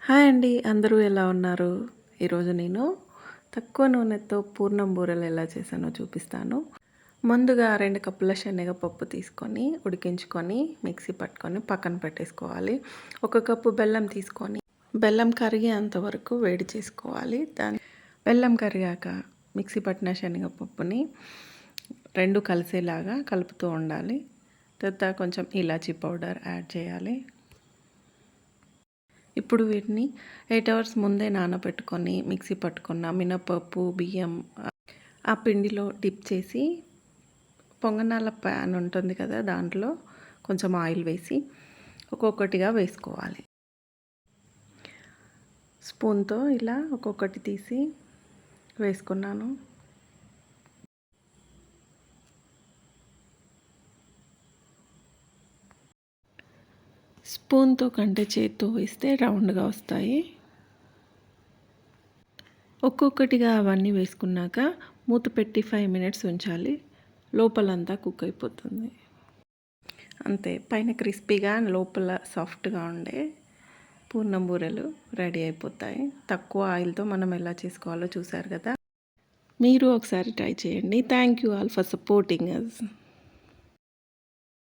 Hi అండి. అందరూ ఎలా ఉన్నారు? ఈరోజు నేను తక్కువ నూనెతో పూర్ణం బూరెలు ఎలా చేశానో చూపిస్తాను. ముందుగా 2 కప్పుల శనగపప్పు తీసుకొని ఉడికించుకొని మిక్సీ పట్టుకొని పక్కన పెట్టేసుకోవాలి. 1 కప్పు బెల్లం తీసుకొని బెల్లం కరిగేంత వరకు వేడి చేసుకోవాలి. బెల్లం కరిగాక మిక్సీ పట్టిన శనగపప్పుని 2 కలిసేలాగా కలుపుతూ ఉండాలి. తర్వాత కొంచెం ఇలాచీ పౌడర్ యాడ్ చేయాలి. ఇప్పుడు వీటిని 8 అవర్స్ ముందే నానబెట్టుకొని మిక్సీ పట్టుకున్న మినపప్పు, బియ్యం ఆ పిండిలో డిప్ చేసి పొంగనాల ప్యాన్ ఉంటుంది కదా, దాంట్లో కొంచెం ఆయిల్ వేసి ఒక్కొక్కటిగా వేసుకోవాలి. స్పూన్తో ఇలా ఒక్కొక్కటి తీసి వేసుకున్నాను. స్పూన్తో కంటే చేత్తో వేస్తే రౌండ్గా వస్తాయి. ఒక్కొక్కటిగా అవన్నీ వేసుకున్నాక మూత పెట్టి 5 మినిట్స్ ఉంచాలి. లోపలంతా కుక్ అయిపోతుంది. అంతే, పైన క్రిస్పీగా లోపల సాఫ్ట్గా ఉండే పూర్ణం బూరెలు రెడీ అయిపోతాయి. తక్కువ ఆయిల్తో మనం ఎలా చేసుకోవాలో చూసారు కదా. మీరు ఒకసారి ట్రై చేయండి. Thank you all for supporting us.